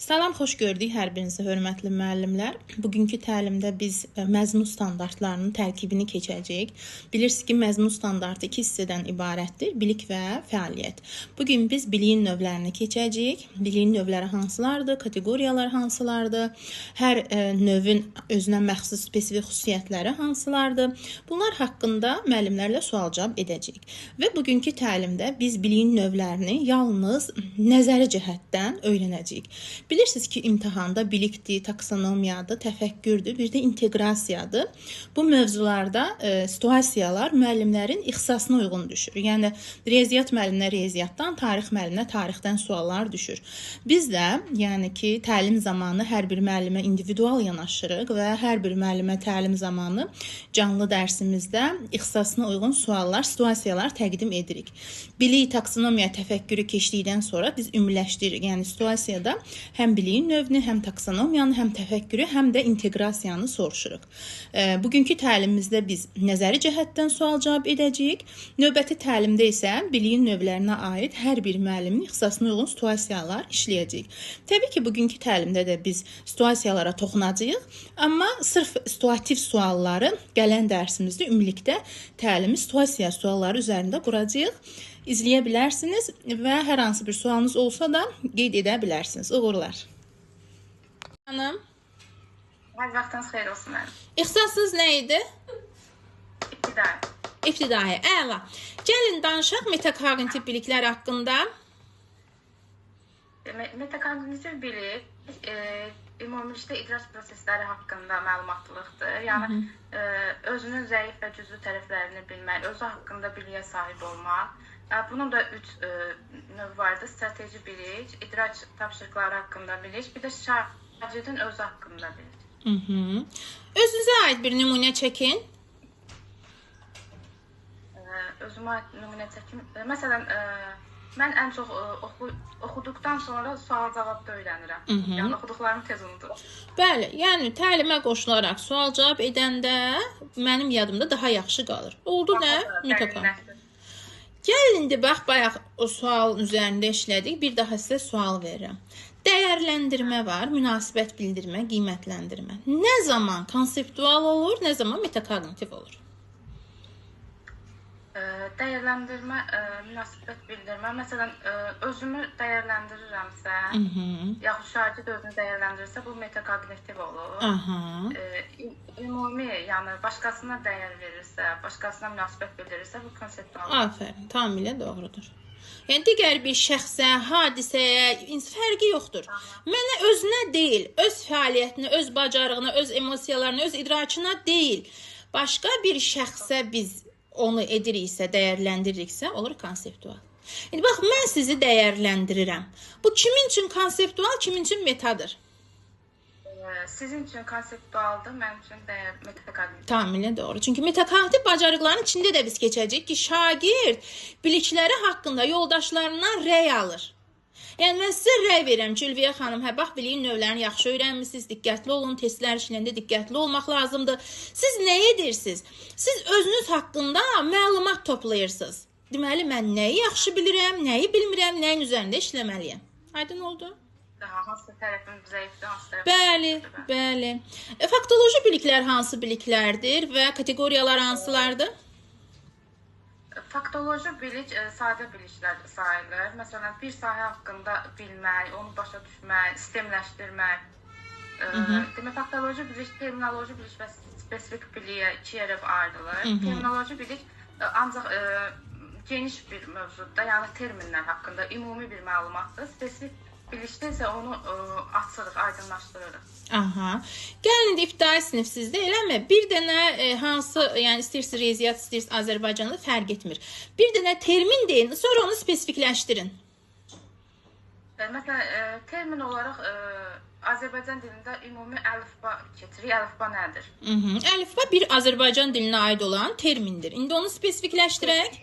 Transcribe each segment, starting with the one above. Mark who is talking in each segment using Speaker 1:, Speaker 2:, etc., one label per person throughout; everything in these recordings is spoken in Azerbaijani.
Speaker 1: Salam, xoş gördük hər birinizi, hörmətli müəllimlər. Bugünkü təlimdə biz məzmun standartlarının tərkibini keçəcəyik. Bilirsiniz ki, məzmun standartı iki hissədən ibarətdir: bilik və fəaliyyət. Bugün biz biliyin növlərini keçəcəyik. Biliyin növləri hansılardır, kateqoriyalar hansılardır, hər növün özünə məxsus spesifik xüsusiyyətləri hansılardır. Bunlar haqqında müəllimlərlə sual-cavab edəcəyik. Və bugünkü təlimdə biz biliyin növlərini yalnız nəzəri cəhətdən öyrənəcəyik. Bilirsiniz ki, imtahanda bilikdir, taksonomiyadır, təfəkkürdür, bir də inteqrasiyadır. Bu mövzularda situasiyalar müəllimlərin ixtisasına uyğun düşür. Yəni, riyaziyyat müəlliminə riyaziyyatdan, tarix müəlliminə tarixdən suallar düşür. Biz də, yəni ki, təlim zamanı hər bir müəllimə individual yanaşırıq və hər bir müəllimə təlim zamanı canlı dərsimizdə ixtisasına uyğun suallar, situasiyalar təqdim edirik. Bilik, taksonomiya, təfəkkürü keçdikdən sonra biz ümumiləşdiririk. Yəni, situasiyada həm biliyin növünü, həm taksonomiyanı, həm təfəkkürü, həm də inteqrasiyanı soruşuruq. Bugünkü təlimimizdə biz nəzəri cəhətdən sual-cavab edəcəyik. Növbəti təlimdə isə biliyin növlərinə aid hər bir müəllimin ixtisasına uyğun situasiyalar işləyəcəyik. Təbii ki, bugünkü təlimdə də biz situasiyalara toxunacağıq, amma sırf situativ sualları gələn dərsimizdə ümumilikdə təlimi situasiya sualları üzərində quracağıq. İzləyə bilərsiniz və hər hansı bir sualınız olsa da qeyd edə bilərsiniz. Uğurlar. Hanım,
Speaker 2: Hər vaxtınız xeyir olsun mənim.
Speaker 1: ixtisasınız nə idi?
Speaker 2: İbtidai.
Speaker 1: İbtidai. Əla. Gəlin danışaq metakognitiv biliklər haqqında.
Speaker 2: Metakognitiv bilik ümumilikdə idrak prosesləri haqqında məlumatlıqdır. Yəni özünün zəif və güclü tərəflərini bilmək, özü haqqında biliyə sahib olmaq. Bunun da 3 növü vardır: strateji bilik, idrak tapşırıqları haqqında bilik, bir də şagirdin özü haqqında bilik.
Speaker 1: Özünüzə aid bir nümunə çəkin.
Speaker 2: Özümə aid nümunə çəkim. Məsələn, mən ən çox oxuduqdan sonra sual-cavabda öyrənirəm. Yəni oxuduqlarımı tez unuduram.
Speaker 1: Bəli, yəni təlimə qoşularaq sual-cavab edəndə mənim yadımda daha yaxşı qalır. Oldu nə? Mütləq. Gəlin indi bax, bayaq o sualın üzərində işlədik. Bir daha sizə sual verirəm. Dəyərləndirmə var, münasibət bildirmə, qiymətləndirmə. Nə zaman konseptual olur, nə zaman metakognitiv olur?
Speaker 2: Dəyərləndirmə, münasibət bildirmə. Məsələn, özümü dəyərləndirirəmsə, yaxud şagird özünü dəyərləndirirsə, bu metakognitiv olur. Ümumi, yəni başqasına dəyər verirsə, başqasına münasibət bildirirsə, bu konseptual olur.
Speaker 1: Afərin, tamamilə doğrudur. Yəni, digər bir şəxsə, hadisəyə fərqi yoxdur. Mənə özünə deyil, öz fəaliyyətinə, öz bacarığına, öz emosiyalarına, öz idrakına deyil, başqa bir şəxsə biz onu ediriksə, dəyərləndiririksə, olur konseptual. İndi bax, mən sizi dəyərləndirirəm. Bu kimin üçün konseptual, kimin üçün metadır?
Speaker 2: Sizin üçün konseptualdır, mənim üçün metakognitiv.
Speaker 1: Tamamilə doğru. Çünki metakognitiv bacarıqların içində də biz keçəcəyik ki, şagird bilikləri haqqında yoldaşlarından rəy alır. Yəni, mən sizə rəy verirəm ki, Ülviyə xanım, bax, biliyin növlərini yaxşı öyrənmişsiniz, diqqətli olun, testlər işləndə diqqətli olmaq lazımdır. Siz nə edirsiniz? Siz özünüz haqqında məlumat toplayırsınız. Deməli, mən nəyi yaxşı bilirəm, nəyi bilmirəm, nəyin üzərində işləməliyəm. Aydın oldu?
Speaker 2: Hansı tərəfim zəifdir, hansı tərəfim?
Speaker 1: Bəli, bəli. Faktoloji biliklər hansı biliklərdir və kateqoriyalar hansılardır?
Speaker 2: Faktoloji bilik sadə biliklər sayılır. Məsələn, bir sahə haqqında bilmək, onu başa düşmək, sistemləşdirmək. Demək, faktoloji bilik, terminoloji bilik və spesifik biliyə iki yerə ayrılır. Terminoloji bilik ancaq geniş bir mövzuda, yəni terminlər haqqında ümumi bir məlumatdır. Spesifik bilikdə isə onu açırıq, aydınlaşdırırıq.
Speaker 1: Gəlin indi ibtidai sinif sizdə eləmi? Bir dənə hansı, yəni istəyirsiniz riyaziyyat, istəyirsiniz Azərbaycanlı fərq etmir. Bir dənə termin deyin, sonra onu spesifikləşdirin.
Speaker 2: Məsələn, termin olaraq Azərbaycan dilində ümumi əlifba keçirik. Əlifba nədir?
Speaker 1: Əlifba bir Azərbaycan dilinə aid olan termindir. İndi onu spesifikləşdirək.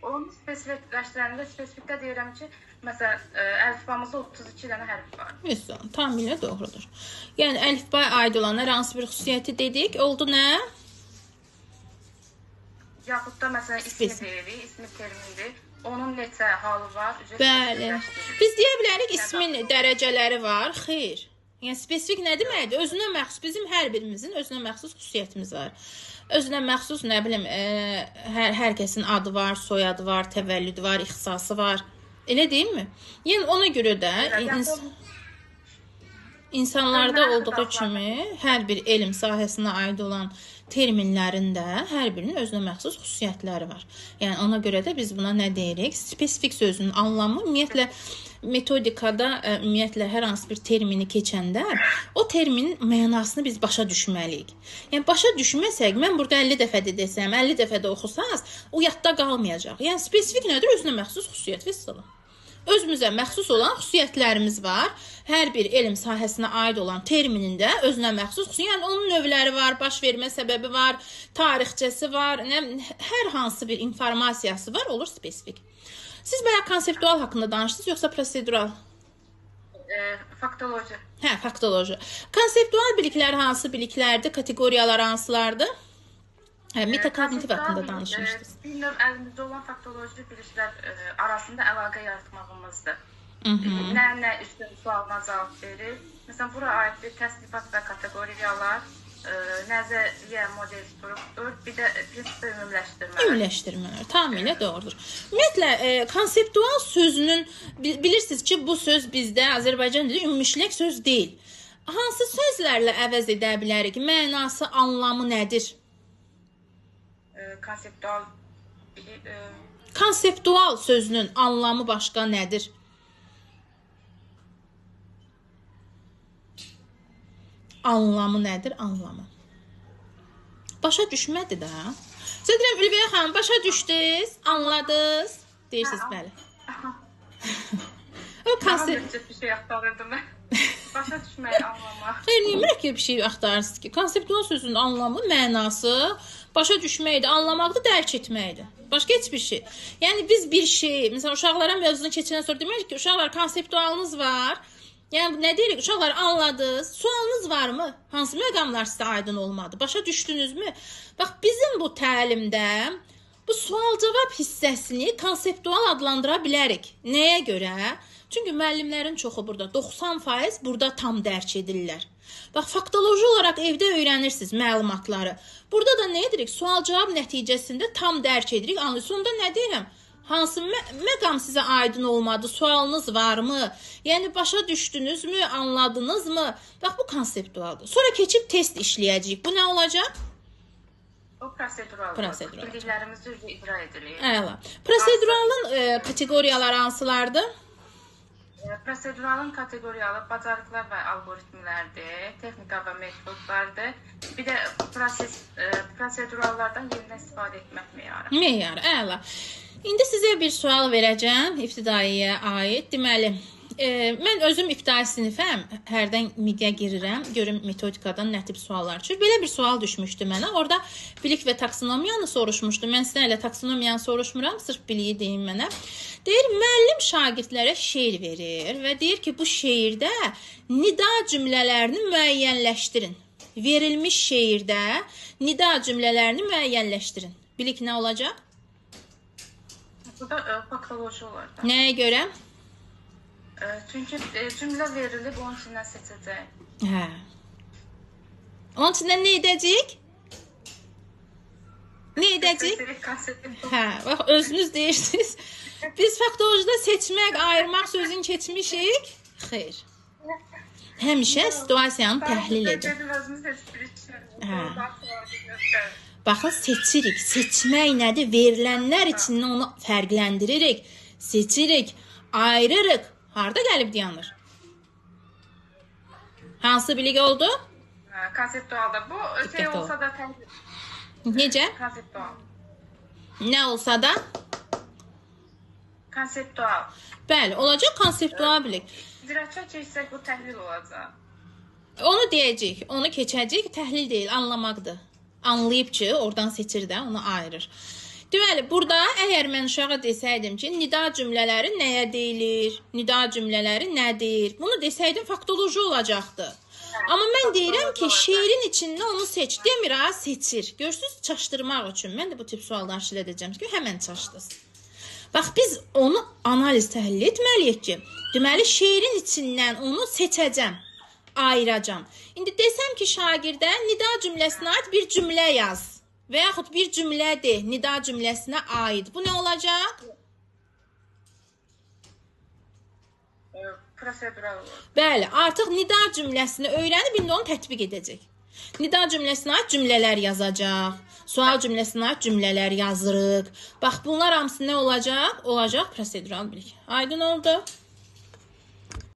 Speaker 2: Onu spesifikləşdirəndə spesifikdə deyirəm ki, məsələn, əlifbamızda 32 dənə hərf var.
Speaker 1: Məsələn, tamamilə doğrudur. Yəni, əlifbaya aid olan hər hansı bir xüsusiyyəti dedik, oldu nə?
Speaker 2: Yaxud da, məsələn, ismi deyirik, ismi termindir. onun neçə halı var?
Speaker 1: Bəli. Biz deyə bilərik ismin dərəcələri var. Xeyr. Yəni spesifik nə deməkdir? Özünə məxsus, bizim hər birimizin özünə məxsus xüsusiyyətimiz var. Özünə məxsus, nə bilim, hər kəsin adı var, soyadı var, təvəllüdü var, ixtisası var. Elə deyilmi? Yəni ona görə də insanlarda olduğu kimi hər bir elm sahəsinə aid olan terminlərin də hər birinin özünə məxsus xüsusiyyətləri var. Yəni ona görə də biz buna nə deyirik? Spesifik sözünün anlamı ümumiyyətlə metodikada ümumiyyətlə hər hansı bir termini keçəndə o terminin mənasını biz başa düşməliyik. Yəni başa düşməsək, mən burada 50 dəfə də desəm, 50 dəfə də oxusaz, o yadda qalmayacaq. Yəni spesifik nədir? Özünə məxsus xüsusiyyət vəssalam. Özümüzə məxsus olan xüsusiyyətlərimiz var. Hər bir elm sahəsinə aid olan terminin də özünə məxsus xüsusiyyət, yəni onun növləri var, baş vermə səbəbi var, tarixçəsi var, hər hansı bir informasiyası var, olur spesifik. Siz bayaq konseptual haqqında danışdınız, yoxsa prosedural?
Speaker 2: Faktoloji.
Speaker 1: Hə, faktoloji. Konseptual biliklər hansı biliklərdir, kateqoriyalar hansılardır? Hə, metakognitiv haqqında danışmışdınız.
Speaker 2: Bir növ əlimizdə olan faktoloji biliklər arasında əlaqə yaratmağımızdır. Nə üstün sualına cavab verir. Məsələn, bura aid bir təsniffat və kateqoriyalar, nəzəriyyə, model, struktur, bir də prinsip ümumiləşdirmələr.
Speaker 1: Ümumiləşdirmələr, tamamilə doğrudur. Ümumiyyətlə, konseptual sözünün, bilirsiniz ki, bu söz bizdə Azərbaycan dilində ümumiləşdirmə söz deyil. Hansı sözlərlə əvəz edə bilərik? Mənası, anlamı nədir? Konseptual sözünün anlamı başqa nədir? Anlamı nədir? Anlamı. Başa düşmədi də. Sizə deyirəm, Ülviyə xanım, başa düşdünüz, anladınız? Deyirsiniz, bəli. O konsept
Speaker 2: bir şey axtarırdım mən. Başa düşməyi, anlamaq.
Speaker 1: Xeyr, niyə mürəkkəb bir şey axtarırsınız ki? Konseptual sözünün anlamı, mənası başa düşməkdir, anlamaqdır, dərk etməkdir. Başqa heç bir şey. Yəni biz bir şey, məsələn, uşaqlara mövzunu keçəndən sonra demək ki, uşaqlar konseptualınız var. Yəni nə deyirik? Uşaqlar anladınız? Sualınız varmı? Hansı məqamlar sizə aydın olmadı? Başa düşdünüzmü? Bax, bizim bu təlimdə bu sual-cavab hissəsini konseptual adlandıra bilərik. Nəyə görə? Çünki müəllimlərin çoxu burada 90% burada tam dərk edirlər. Bax, faktoloji olaraq evdə öyrənirsiniz məlumatları. Burada da nə edirik? Sual-cavab nəticəsində tam dərk edirik. Sonda nə deyirəm? Hansı məqam sizə aydın olmadı? Sualınız varmı? Yəni başa düşdünüzmü? Anladınızmı? Bax, bu konseptualdır. Sonra keçib test işləyəcəyik. Bu nə olacaq?
Speaker 2: O prosedural.
Speaker 1: Prosedural.
Speaker 2: Bildiklərimizi icra edilir.
Speaker 1: Əla. Proseduralın kateqoriyaları hansılardır?
Speaker 2: Proseduralın kateqoriyalı bacarıqlar və algoritmlərdir, texnika və metodlardır. Bir də prosedurallardan yenidən istifadə etmək meyarı.
Speaker 1: Meyarı, əla. İndi sizə bir sual verəcəm, ibtidaiyə aid. Deməli, mən özüm ibtidai sinifəm, hərdən miqə girirəm, görüm metodikadan nə tip suallar çıxır. Belə bir sual düşmüşdü mənə. Orada bilik və taksonomiyanı soruşmuşdu. Mən sizdən elə taksonomiyanı soruşmuram, sırf biliyi deyim mənə. Deyir, müəllim şagirdlərə şeir verir və deyir ki, bu şeirdə nida cümlələrini müəyyənləşdirin. Verilmiş şeirdə nida cümlələrini müəyyənləşdirin. Bilik nə olacaq?
Speaker 2: Bu da faktoloji olar da.
Speaker 1: Nəyə görə?
Speaker 2: Çünki cümlə verilib, onun içindən seçəcək.
Speaker 1: Hə. Onun içindən nə edəcəyik? Nə edəcəyik? Hə, bax, özünüz deyirsiniz. Biz faktolojide seçmək, ayırmaq sözünü keçmişik. Xeyr. Həmişə situasiyanı təhlil edin. Hə. Baxın, seçirik. Seçmək nədir? Verilənlər içindən onu fərqləndiririk. Seçirik, ayırırıq. Harada gəlib dayanır? Hansı bilik oldu?
Speaker 2: Konseptualda. Bu şey olsa da təhlil.
Speaker 1: Necə?
Speaker 2: Konseptual.
Speaker 1: Nə olsa da?
Speaker 2: Konseptual.
Speaker 1: Bəli, olacaq konseptual bilik.
Speaker 2: İcraçı keçsək bu təhlil olacaq.
Speaker 1: Onu deyəcəyik, onu keçəcəyik. Təhlil deyil, anlamaqdır. Anlayıb ki, oradan seçir də, onu ayırır. Deməli, burada əgər mən uşağa desəydim ki, nida cümlələri nəyə deyilir? Nida cümlələri nədir? Bunu desəydim faktoloji olacaqdı. Amma mən deyirəm ki, şeirin içində onu seç. Demir ha, seçir. Görürsünüz, çaşdırmaq üçün. Mən də bu tip suallar işlədəcəm ki, həmən çaşdınız. Bax biz onu analiz təhlil etməliyik ki, deməli şeirin içindən onu seçəcəm, ayıracam. İndi desəm ki, şagirdə nida cümləsinə aid bir cümlə yaz və yaxud bir cümlə de, nida cümləsinə aid. Bu nə olacaq?
Speaker 2: Prosedural olur.
Speaker 1: Bəli, artıq nida cümləsini öyrənib indi onu tətbiq edəcək. Nida cümləsinə aid cümlələr yazacaq. Sual cümləsinə aid cümlələr yazırıq. Bax bunlar hamısı nə olacaq? Olacaq prosedural bilik. Aydın oldu?